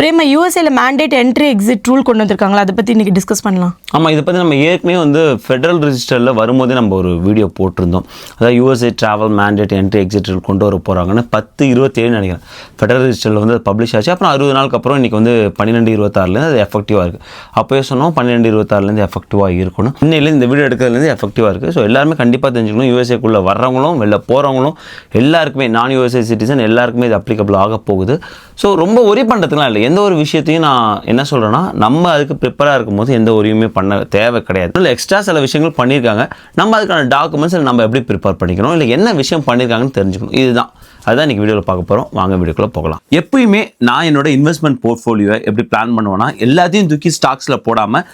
பிரேமா யூஎஸ்ஏல mandate entry exit rule கொண்டு வந்திருக்காங்களா, அதை பற்றி இன்றைக்கி டிஸ்கஸ் பண்ணலாம். ஆமாம், இதை பற்றி நம்ம ஏற்கனவே வந்து ஃபெடரல் ரெஜிஸ்டரில் வரும்போதே நம்ம ஒரு வீடியோ போட்டிருந்தோம். அதாவது USA travel mandate entry exit rule கொண்டு வர போகிறாங்கன்னு 10/27 நினைக்கிறேன் ஃபெடரல் ரெஜிஸ்டரில் வந்து அது பப்ளிஷ் ஆச்சு. அப்புறம் 60 நாளுக்கு அப்புறம் இன்றைக்கி வந்து 12/26 அது எஃபெக்டிவாக இருக்குது. அப்போயே சொன்னோம் 12/26 எஃபெக்டிவாக இருக்கணும். இன்னையிலேருந்து இந்த வீடியோ எடுக்கிறதுலேருந்து எஃபெக்டிவாக இருக்குது. ஸோ எல்லாருமே கண்டிப்பாக தெரிஞ்சுக்கணும். யூஎஸ்ஏக்குள்ளே வர்றவங்களும் வெளில போகிறவங்களும் எல்லாருக்குமே நான் யூஎஸ்ஏ சிட்டிசன் எல்லாருக்குமே இது அப்ளிகபிள் ஆக போகுது. ஸோ ரொம்ப ஒரி பண்ணுறதுக்குலாம் இல்லை. எந்த ஒரு விஷயத்தையும் நான் என்ன சொல்கிறேன்னா, நம்ம அதுக்கு ப்ரிப்பராக இருக்கும்போது எந்த ஒரியுமே பண்ண தேவை கிடையாது. இல்லை எக்ஸ்ட்ரா சில விஷயங்கள் பண்ணியிருக்காங்க, நம்ம அதுக்கான டாக்குமெண்ட்ஸ் நம்ம எப்படி ப்ரிப்பேர் பண்ணிக்கணும், இல்லை என்ன விஷயம் பண்ணியிருக்காங்கன்னு தெரிஞ்சுக்கணும். இதுதான் அதுதான் இன்றைக்கி வீடியோவில் பார்க்க போகிறோம். வாங்க வீடியோக்குள்ளே போகலாம். எப்பயுமே நான் என்னோட இன்வெஸ்ட்மெண்ட் போர்ட்ஃபோலியோவை எப்படி பிளான் பண்ணுவேன்னா, எல்லாத்தையும் தூக்கி ஸ்டாக்ஸில் போடாமல்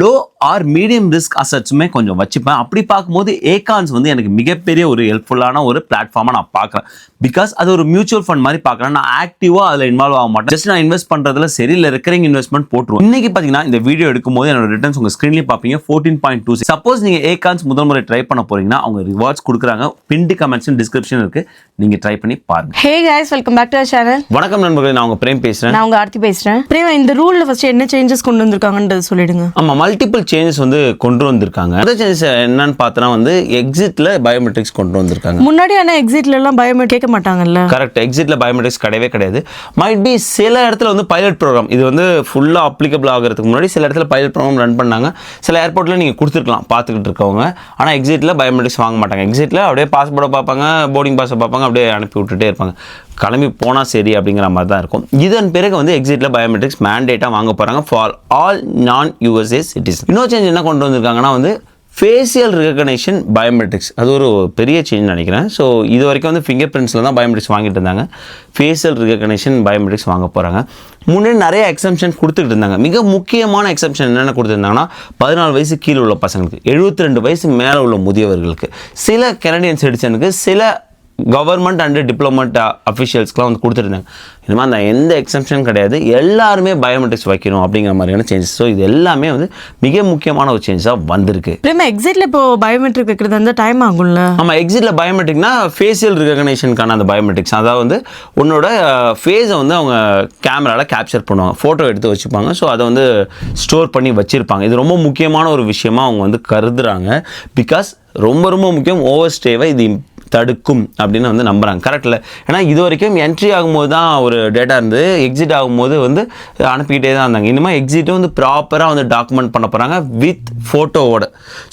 லோ ஆர் மீடியம் ரிஸ்க் அசட்ஸுமே கொஞ்சம் வச்சுப்பேன். அப்படி பார்க்கும்போது ஏகான்ஸ் வந்து எனக்கு மிகப்பெரிய ஒரு ஹெல்ப்ஃபுல்லான ஒரு பிளாட்ஃபார்மாக நான் பார்க்குறேன். பிகாஸ் அது ஒரு மியூச்சுவல் ஃபண்ட் மாதிரி பார்க்குறேன். நான் ஆக்டிவாக அதில் இன்வால்வ் ஆக மாட்டேன். ஜஸ்ட் நான் இன்வெஸ்ட் பண்ணுறதுல சரி இல்லை ரெக்கரிங் இன்வெஸ்ட்மெண்ட் போட்டுருவோம். இன்றைக்கி பார்த்தீங்கன்னா இந்த வீடியோ எடுக்கும்போது என்னோட ரிட்டர்ன்ஸ் உங்கள் ஸ்க்ரீன்லேயே பார்ப்பீங்க 14.26. சப்போஸ் நீங்கள் ஏகான்ஸ் முதல் முறை ட்ரை பண்ண போகிறீங்கன்னா அவங்க ரிவார்ட்ஸ் கொடுக்குறாங்க. பின்டு கமெண்ட்ஸ் டிஸ்கிரிப்ஷன் இருக்குது, நீங்கள் ட்ரை பண்ணி பாருங்க. Hey guys, welcome back to our channel. வணக்கம் நண்பர்களே, நான் உங்கள் பிரேம் பேசுகிறேன். நான் உங்கள் ஆர்த்தி பேசுகிறேன். பிரேமா, இந்த ரூலில் ஃபஸ்ட்டு என்ன சேஞ்சஸ் கொண்டு வந்திருக்காங்கன்றது சொல்லிடுங்க. ஆமாம், மல்டிபிள் சேஞ்சஸ் வந்து கொண்டு வந்திருக்காங்க. அந்த சேஞ்சஸ் என்னன்னு பார்த்தோன்னா வந்து எக்ஸிட்டில் பயோமெட்ரிக்ஸ் கொண்டு வந்திருக்காங்க. முன்னாடி ஆனால் எக்ஸிட்லாம் பயோமெட்ரிக் கேட்க மாட்டாங்கல்ல. கரெக்ட், எக்ஸிட்டில் பயோமெட்ரிக்ஸ் கிடையவே கிடையாது. மைட் பி சில இடத்துல வந்து பைலட் ப்ரோக்ராம் இது வந்து ஃபுல்லாக அப்ளிகபிள் ஆகிறதுக்கு முன்னாடி சில இடத்துல பைலட் ப்ரோக்ராம் ரன் பண்ணாங்க. சில ஏர்போர்ட்டில் நீங்கள் கொடுத்துருக்கலாம் பார்த்துக்கிட்டு இருக்கவங்க. ஆனால் எக்ஸிட்டில் பயோமெட்ரிக்ஸ் வாங்க மாட்டாங்க. எக்ஸிட்டில் அப்படியே பாஸ்போர்ட்டை பார்ப்பாங்க, போர்டிங் பாஸை பார்ப்பாங்க, அப்படியே அனுப்பி விட்டுட்டே இருப்பாங்க. கிளம்பி போனால் சரி அப்படிங்கிற மாதிரி தான் இருக்கும். இதன் பிறகு வந்து எக்ஸிட்டில் பயோமெட்ரிக்ஸ் மேண்டேட்டாக வாங்க போகிறாங்க ஃபார் ஆல் நான் யூஎஸ்ஏ சிட்டிசன். இன்னொரு சேஞ்ச் என்ன கொண்டு வந்திருக்காங்கன்னா வந்து ஃபேஷியல் ரெகக்னேஷன் பயோமெட்ரிக்ஸ். அது ஒரு பெரிய சேஞ்ச் நினைக்கிறேன். ஸோ இது வரைக்கும் வந்து ஃபிங்கர் பிரிண்ட்ஸில் தான் பயோமெட்ரிக்ஸ் வாங்கிட்டு இருந்தாங்க. ஃபேஷியல் ரெகக்னேஷன் பயோமெட்ரிக்ஸ் வாங்க போகிறாங்க. முன்னாடி நிறைய எக்ஸம்ஷன் கொடுத்துட்டு இருந்தாங்க. மிக முக்கியமான எக்ஸம்ஷன் என்னென்ன கொடுத்துருந்தாங்கன்னா 14 வயசு கீழே உள்ள பசங்களுக்கு, 72 வயசு மேலே உள்ள முதியவர்களுக்கு, சில கனடியன் சிட்டிசனுக்கு, சில கவர்மெண்ட் அண்டு டிப்ளமெண்ட் அஃபிஷியல்ஸ்க்குலாம் வந்து கொடுத்துருந்தாங்க. இந்த மாதிரி அந்த எந்த எக்ஸம்ஷன் கிடையாது, எல்லாருமே பயோமெட்ரிக்ஸ் வைக்கணும் அப்படிங்கிற மாதிரியான சேஞ்சஸ். ஸோ இது எல்லாமே வந்து மிக முக்கியமான ஒரு சேஞ்சஸாக வந்திருக்கு. பிரேமா, எக்ஸிட்டில் இப்போ பயோமெட்ரிக் வைக்கிறது வந்து டைம் ஆகும்ல? ஆமாம், எக்ஸிட்டில் பயோமெட்ரிக்னா ஃபேஷியல் ரெகக்னேஷனுக்கான அந்த பயோமெட்ரிக்ஸ். அதாவது வந்து உன்னோட ஃபேஸை வந்து அவங்க கேமராவில் கேப்சர் பண்ணுவாங்க, ஃபோட்டோ எடுத்து வச்சுப்பாங்க. ஸோ அதை வந்து ஸ்டோர் பண்ணி வச்சுருப்பாங்க. இது ரொம்ப முக்கியமான ஒரு விஷயமாக அவங்க வந்து கருதுறாங்க. பிகாஸ் ரொம்ப ரொம்ப முக்கியம், ஓவர் ஸ்டேவை இது தடுக்கும் அப்படின்னு வந்து நம்புகிறாங்க. கரெக்டில், ஏன்னா இது வரைக்கும் என்ட்ரி ஆகும்போது தான் ஒரு டேட்டா இருந்தது, எக்ஸிட் ஆகும்போது வந்து அனுப்பிக்கிட்டே தான் இருந்தாங்க. இனிமேல் எக்ஸிட்டும் வந்து ப்ராப்பராக வந்து டாக்குமெண்ட் பண்ண போகிறாங்க வித் ஃபோட்டோவோட.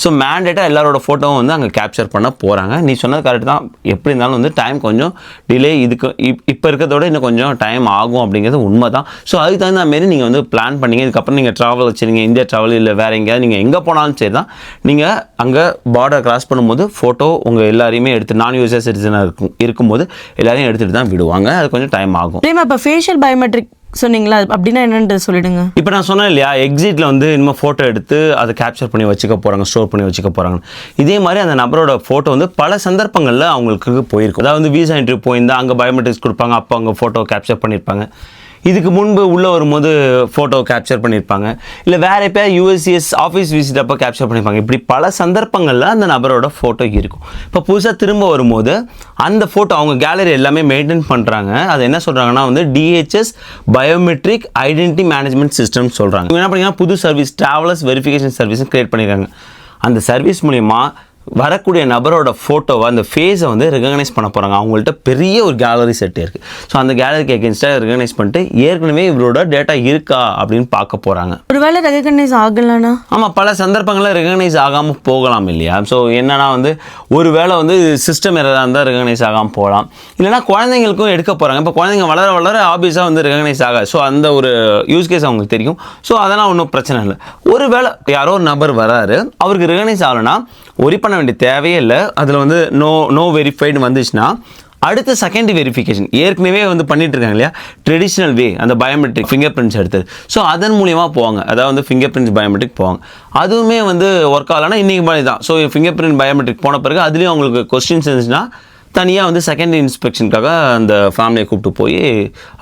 ஸோ மேண்டேட்டாக எல்லாரோட ஃபோட்டோவும் வந்து அங்கே கேப்சர் பண்ண போகிறாங்க. நீ சொன்னது கரெக்ட் தான். எப்படி இருந்தாலும் வந்து டைம் கொஞ்சம் டிலே, இதுக்கு இப்போ இருக்கிறதோட இன்னும் கொஞ்சம் டைம் ஆகும் அப்படிங்கிறது உண்மை தான். ஸோ அதுக்கு தகுந்த மாரி நீங்கள் வந்து பிளான் பண்ணிங்க. இதுக்கப்புறம் நீங்கள் ட்ராவல் வச்சுருங்க, இந்தியா ட்ராவல் இல்லை வேறு எங்கேயாவது நீங்கள் எங்கே போனாலும் சரி தான், நீங்கள் அங்கே பார்டர் கிராஸ் பண்ணும்போது ஃபோட்டோ உங்கள் எல்லாரையுமே எடுத்து நான் யூஎஸ்ஏ சிட்டிசனாக இருக்கும்போது எல்லாரையும் எடுத்துகிட்டு தான் விடுவாங்க. அது கொஞ்சம் டைம் ஆகும். இப்போ ஃபேஷியல் பயோமெட்ரிக் சொன்னீங்களா, அப்படின்னா என்னன்றது சொல்லிடுங்க. இப்போ நான் சொன்னேன் இல்லையா, எக்ஸிட்டில் வந்து இனிமேல் ஃபோட்டோ எடுத்து அதை கேப்சர் பண்ணி வச்சுக்க போகிறாங்க, ஸ்டோர் பண்ணி வச்சுக்க போகிறாங்க. இதே மாதிரி அந்த நபரோட ஃபோட்டோ வந்து பல சந்தர்ப்பங்களில் அவங்களுக்கு போயிருக்கும். அதாவது வந்து வீசா இன்டர்வியூ போயிருந்தால் அங்கே பயோமெட்ரிக்ஸ் கொடுப்பாங்க, அப்போ அங்கே ஃபோட்டோ கேப்சர் பண்ணியிருப்பாங்க. இதுக்கு முன்பு உள்ளே வரும்போது ஃபோட்டோ கேப்சர் பண்ணியிருப்பாங்க, இல்லை வேறு எப்போ யூஎஸ்சிஎஸ் ஆஃபீஸ் விசிட் அப்போ கேப்சர் பண்ணியிருப்பாங்க. இப்படி பல சந்தர்ப்பங்களில் அந்த நபரோட ஃபோட்டோ இருக்கும். இப்போ புதுசாக திரும்ப வரும்போது அந்த ஃபோட்டோ அவங்க கேலரி எல்லாமே மெயின்டைன் பண்ணுறாங்க. அது என்ன சொல்கிறாங்கன்னா வந்து DHS biometric identity management system சொல்கிறாங்க. இவங்க என்ன பண்ணிங்கன்னா புது சர்வீஸ் ட்ராவலர்ஸ் வெரிஃபிகேஷன் சர்வீஸும் க்ரியேட் பண்ணியிருக்காங்க. அந்த சர்வீஸ் மூலிமா வரக்கூடிய நபரோட ஃபோட்டோவை அந்த ஃபேஸை வந்து ரெகக்னைஸ் பண்ண போகிறாங்க. அவங்கள்ட்ட பெரிய ஒரு கேலரி செட் இருக்குது. ஸோ அந்த கேலரிக்கு எகென்ஸ்டாக ரெகக்னைஸ் பண்ணிட்டு ஏற்கனவே இவரோட டேட்டா இருக்கா அப்படின்னு பார்க்க போகிறாங்க. ஒருவேளை ரெகக்னைஸ் ஆகலன்னா? ஆமாம், பல சந்தர்ப்பங்களில் ரெகக்னைஸ் ஆகாமல் போகலாம் இல்லையா. ஸோ என்னன்னா வந்து ஒரு வேளை வந்து சிஸ்டம் எரராக இருந்தால் ரெகக்னைஸ் ஆகாமல் போகலாம். இல்லைனா குழந்தைங்களுக்கும் எடுக்க போகிறாங்க. இப்போ குழந்தைங்க வளர வளர ஆபியஸாக வந்து ரெகக்னைஸ் ஆகாது. ஸோ அந்த ஒரு யூஸ் கேஸ் அவங்களுக்கு தெரியும். ஸோ அதெல்லாம் ஒன்றும் பிரச்சனை இல்லை. ஒரு வேளை யாரோ ஒரு நபர் வராரு, அவருக்கு ரெகக்னைஸ் ஆகலைன்னா ஒரி பண்ண வேண்டிய தேவையே இல்லை. அதில் வந்து நோ வெரிஃபைடு வந்துச்சுன்னா அடுத்த செகண்டரி வெரிஃபிகேஷன் ஏற்கனவே வந்து பண்ணிட்டு இருக்காங்க இல்லையா, ட்ரெடிஷ்னல் வே அந்த பயோமெட்ரிக் ஃபிங்கர் பிரிண்ட்ஸ் எடுத்தது. ஸோ அதன் மூலியமாக போவாங்க. அதாவது வந்து ஃபிங்கர் பிரிண்ட்ஸ் பயோமெட்ரிக் போவாங்க. அதுவுமே வந்து ஒர்க் ஆகலைன்னா இன்றைக்கி மாதிரி தான். ஸோ ஃபிங்கர் பிரிண்ட் பயோமெட்ரிக் போன பிறகு அதுலேயும் அவங்களுக்கு கொஸ்டின்ஸ் இருந்துச்சுன்னா தனியாக வந்து செகண்ட் இன்ஸ்பெக்ஷனுக்காக அந்த ஃபேமிலியை கூப்பிட்டு போய்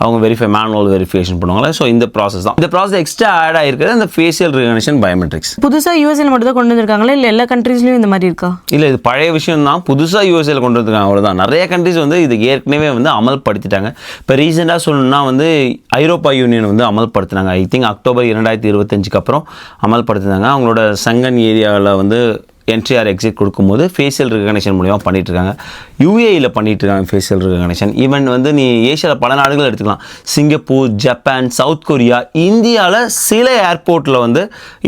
அவங்க மேனுவல் வெரிஃபிகேஷன் பண்ணுவாங்களே. ஸோ இந்த ப்ராசஸ் தான். இந்த ப்ராசஸ் எக்ஸ்ட்ரா ஆட் ஆகிருக்கிறது அந்த ஃபேஷியல் ரெகக்னிஷன் பயோமெட்ரிக்ஸ். புதுசாக யூஎஸ்ஏல மட்டும் தான் கொண்டு வந்திருக்காங்களா இல்லை எல்லா கண்ட்ரீஸ்லையும் இந்த மாதிரி இருக்கா? இல்லை, இது பழைய விஷயம் தான். புதுசாக யூஎஸ்ஏல கொண்டு வந்திருக்காங்க, அவ்வளோதான். நிறைய கண்ட்ரிஸ் வந்து இது ஏற்கனவே வந்து அமல்படுத்திட்டாங்க. இப்போ ரீசெண்டாக சொல்லணும்னா வந்து ஐரோப்பா யூனியன் வந்து அமல்படுத்தினாங்க. ஐ திங்க் அக்டோபர் 2025 அப்புறம் அமல்படுத்தினாங்க. அவங்களோட சங்கன் ஏரியாவில் வந்து என்ட்ரி ஆர் எக்ஸிட் கொடுக்கும்போது ஃபேஷியல் ரெகக்னிஷன் மூலியமாக பண்ணிட்டு இருக்காங்க. யூஏஇயில் பண்ணிட்டு இருக்காங்க ஃபேஷியல் ரெகக்னிஷன். ஈவன் வந்து நீ ஏஷியாவில் பல நாடுகள் எடுத்துக்கலாம். சிங்கப்பூர், ஜப்பான், சவுத் கொரியா, இந்தியாவில் சில ஏர்போர்ட்டில் வந்து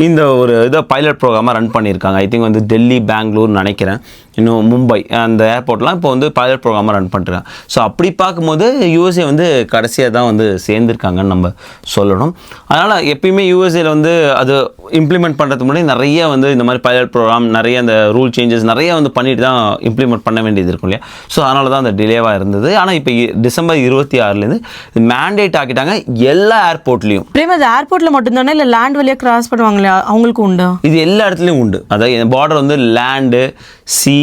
இந்த ஒரு இதை பைலட் ப்ரோக்ராமாக ரன் பண்ணியிருக்காங்க. ஐ திங்க் வந்து டெல்லி, பெங்களூர் நினைக்கிறேன், இன்னும் மும்பை, அந்த ஏர்போர்ட்லாம் இப்போ வந்து பைலட் ப்ரோக்ராமாக ரன் பண்ணிருக்காங்க. ஸோ அப்படி பார்க்கும்போது யூஎஸ்ஏ வந்து கடைசியாக தான் வந்து சேர்ந்துருக்காங்கன்னு நம்ம சொல்லணும். அதனால் எப்பயுமே யூஎஸ்ஏல வந்து அது இம்ப்ளிமெண்ட் பண்ணுறதுக்கு முன்னாடி நிறைய வந்து இந்த மாதிரி பைலட் ப்ரோக்ராம், நிறைய அந்த ரூல் சேஞ்சஸ் நிறைய வந்து பண்ணிட்டு தான் இம்ப்ளிமெண்ட் பண்ண வேண்டியது இருக்கும் இல்லையா. ஸோ அதனால தான் அந்த டிலேவாக இருந்தது. ஆனால் இப்போ டிசம்பர் 26 மேண்டேட் ஆக்கிட்டாங்க எல்லா ஏர்போர்ட்லேயும். பிரேம், அது ஏர்போர்ட்டில் மட்டும்தானே இல்லை லேண்ட் வழியாக கிராஸ் பண்ணுவாங்களே அவங்களுக்கும் உண்டா? இது எல்லா இடத்துலையும் உண்டு. அதாவது பார்டர் வந்து லேண்டு, சி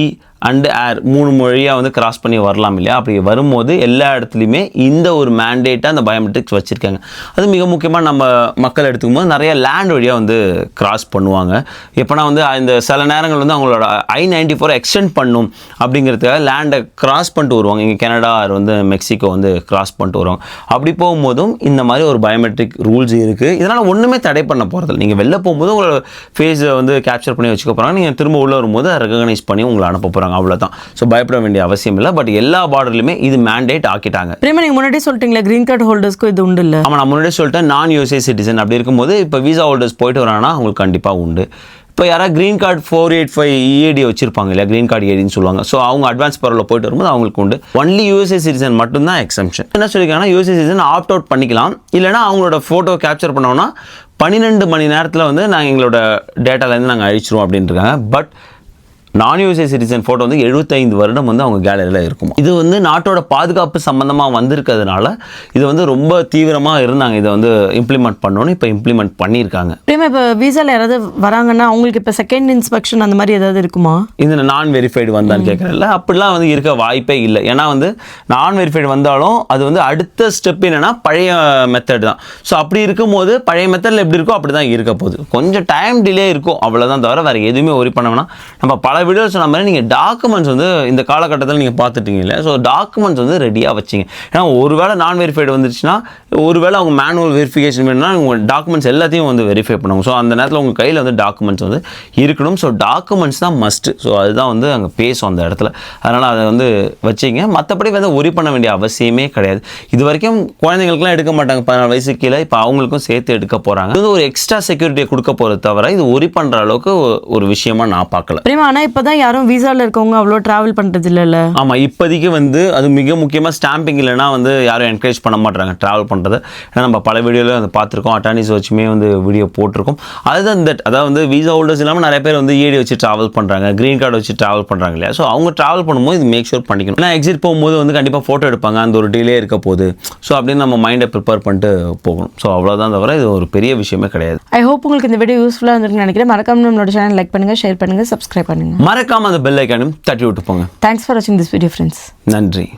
அண்டு ஏர் 3 மொழியாக வந்து கிராஸ் பண்ணி வரலாம் இல்லையா. அப்படி வரும்போது எல்லா இடத்துலையுமே இந்த ஒரு மேண்டேட்டாக அந்த பயோமெட்ரிக்ஸ் வச்சுருக்காங்க. அது மிக முக்கியமாக நம்ம மக்கள் எடுத்துக்கும் போது நிறைய லேண்ட் வழியாக வந்து கிராஸ் பண்ணுவாங்க. எப்போனா வந்து இந்த சில நேரங்கள் வந்து அவங்களோட I-94 எக்ஸ்டெண்ட் பண்ணும் அப்படிங்கிறதுக்காக லேண்டை கிராஸ் பண்ணிட்டு வருவாங்க. இங்கே கனடா வந்து மெக்சிகோ வந்து கிராஸ் பண்ணிட்டு வருவாங்க. அப்படி போகும்போதும் இந்த மாதிரி ஒரு பயோமெட்ரிக் ரூல்ஸ் இருக்குது. இதனால் ஒன்றுமே தடை பண்ண போகிறதில்ல. நீங்கள் வெளில போகும்போது உங்களோட ஃபேஸை வந்து கேப்சர் பண்ணி வச்சுக்க போகிறாங்க. நீங்கள் திரும்ப உள்ளே வரும்போது ரெகக்னைஸ் பண்ணி உங்களை அனுப்ப போகிறாங்க. அவ்வளவுதான். ஸோ பயப்பட வேண்டிய அவசியம் இல்லை. பட் எல்லா பார்டர்லையுமே இது மேண்டேட் ஆக்கிட்டாங்க. பிரேமா, நீங்கள் முன்னாடி சொல்லிட்டீங்களா கிரீன் கார்டு ஹோல்டர்ஸ்க்கும் இது உண்டு இல்லை? ஆமாம், நான் முன்னாடி சொல்லிட்டேன். நான் யூஎஸ்ஏ சிட்டிசன் அப்படி இருக்கும்போது இப்போ வீசா ஹோல்டர்ஸ் போயிட்டு வராங்கன்னா அவங்களுக்கு கண்டிப்பாக உண்டு. இப்போ யாராவது க்ரீன் கார்டு 485 EAD வச்சிருப்பாங்க இல்லையா, க்ரீன் கார்டு ஏடின்னு சொல்லுவாங்க. ஸோ அவங்க அட்வான்ஸ் பரவலில் போயிட்டு வரும்போது அவங்களுக்கு உண்டு. ஒன்லி யூஎஸ்ஏ சிட்டிசன் மட்டும்தான் எக்ஸம்ஷன். என்ன சொல்லியிருக்காங்கன்னா யூஎஸ்ஏ சிட்டிசன் ஆப்ட் அவுட் பண்ணிக்கலாம். இல்லைனா அவங்களோட ஃபோட்டோ கேப்சர் பண்ணோம்னா 12 மணி நேரத்தில் வந்து நாங்கள் எங்களோட டேட்டாலேருந்து நாங்கள் அழிச்சிருவோம் அப்படின்ட்டு இருக்காங்க. பட் நான் யூஎஸ்ஏ சிட்டிசன் ஃபோட்டோ வந்து 75 வருடம் வந்து அவங்க கேலரியில் இருக்கும். இது வந்து நாட்டோட பாதுகாப்பு சம்மந்தமாக வந்திருக்கிறதுனால இது வந்து ரொம்ப தீவிரமாக இருந்தாங்க இதை வந்து இம்ப்ளிமெண்ட் பண்ணணும்னு. இப்போ இம்ப்ளிமெண்ட் பண்ணியிருக்காங்க. இப்போ வீசாவில் யாராவது வராங்கன்னா அவங்களுக்கு இப்போ செகண்ட் இன்ஸ்பெக்ஷன் அந்த மாதிரி ஏதாவது இருக்குமா? இந்த நான் வெரிஃபைடு வந்தான்னு கேட்குறேன்ல, அப்படிலாம் வந்து இருக்க வாய்ப்பே இல்லை. ஏன்னா வந்து நான் வெரிஃபைடு வந்தாலும் அது வந்து அடுத்த ஸ்டெப் என்னென்னா பழைய மெத்தட் தான். ஸோ அப்படி இருக்கும்போது பழைய மெத்தடில் எப்படி இருக்கோ அப்படி தான் இருக்க போகுது. கொஞ்சம் டைம் டிலே இருக்கும், அவ்வளோதான். தவிர வேறு எதுவுமே ஒரி பண்ண வேணாம். நம்ம பல வீடியோ சொன்ன மாதிரி நீங்கள் டாக்குமெண்ட்ஸ் வந்து இந்த காலகட்டத்தில் நீங்கள் பார்த்துட்டீங்க இல்லை. ஸோ டாக்குமெண்ட்ஸ் வந்து ரெடியாக வச்சிங்க. ஏன்னா ஒருவேளை நான் வெரிஃபைடு வந்துருச்சுன்னா, ஒருவேளை அவங்க மேனுவல் வெரிஃபிகேஷன் வேணும்னா உங்கள் டாக்குமெண்ட்ஸ் எல்லாத்தையும் வந்து வெரிஃபை பண்ணுவாங்க. ஸோ அந்த நேரத்தில் உங்கள் கையில் வந்து டாக்குமெண்ட்ஸ் வந்து இருக்கணும். ஸோ டாக்குமெண்ட்ஸ் தான் மஸ்ட்டு. ஸோ அதுதான் வந்து அங்கே பேசும் அந்த இடத்துல. அதனால் அதை வந்து வச்சிங்க. மற்றபடி வந்து ஒரி பண்ண வேண்டிய அவசியமே கிடையாது. இது வரைக்கும் குழந்தைங்களுக்குலாம் எடுக்க மாட்டாங்க 14 வயசுக்கு கீழே. இப்போ அவங்களுக்கும் சேர்த்து எடுக்க போகிறாங்க. இது ஒரு எக்ஸ்ட்ரா செக்யூரிட்டியை கொடுக்க போகிறது தவிர இது ஒரி பண்ணுற அளவுக்கு ஒரு விஷயமா நான் பார்க்கல. ஆனால் இப்போ தான் யாரும் வீசாவில் இருக்கவங்க அவ்வளோ ட்ராவல் பண்ணுறது இல்லைல்ல? ஆமாம், இப்போதைக்கு வந்து அது மிக முக்கியமாக ஸ்டாம்பிங் இல்லைனா வந்து யாரும் என்கரேஜ் பண்ண மாட்டாங்க ட்ராவல் பண்ணுறது. ஏன்னா நம்ம பல வீடியோவில் அதை பார்த்துருக்கோம், அட்டார்னிஸ் வச்சுமே வந்து வீடியோ போட்டிருக்கோம். அதுதான் அதாவது வந்து வீசா ஹோல்டர்ஸ் இல்லாமல் நிறைய பேர் வந்து EAD வச்சு ட்ராவல் பண்ணுறாங்க, க்ரீன் கார்டு வச்சு ட்ராவல் பண்ணுறாங்க இல்லையா. ஸோ அவங்க ட்ராவல் பண்ணும்போது இது மேக் ஷூர் பண்ணிக்கணும். ஏன்னா எக்ஸிட் போகும்போது வந்து கண்டிப்பாக ஃபோட்டோ எடுப்பாங்க, அந்த ஒரு டிலே இருக்க போகுது. ஸோ அப்படின்னு நம்ம மைண்டை ப்ரிப்பேர் பண்ணிட்டு போகணும். ஸோ அவ்வளோதான், தவிர இது ஒரு பெரிய விஷயமே கிடையாது. ஐ ஹோப் உங்களுக்கு இந்த வீடியோ யூஸ்ஃபுல்லாக இருந்திருக்குன்னு நினைக்கிறேன். மறக்காம நம்மளோட சேனல் லைக் பண்ணுங்கள், ஷேர் பண்ணுங்கள், சப்ஸ்கிரைப் பண்ணுங்கள். மறக்காம அந்த பெல் ஐக்கானும் தட்டி விட்டு போங்க. தேங்க்ஸ் ஃபார் வாட்சிங் திஸ் வீடியோ ஃப்ரெண்ட்ஸ். நன்றி.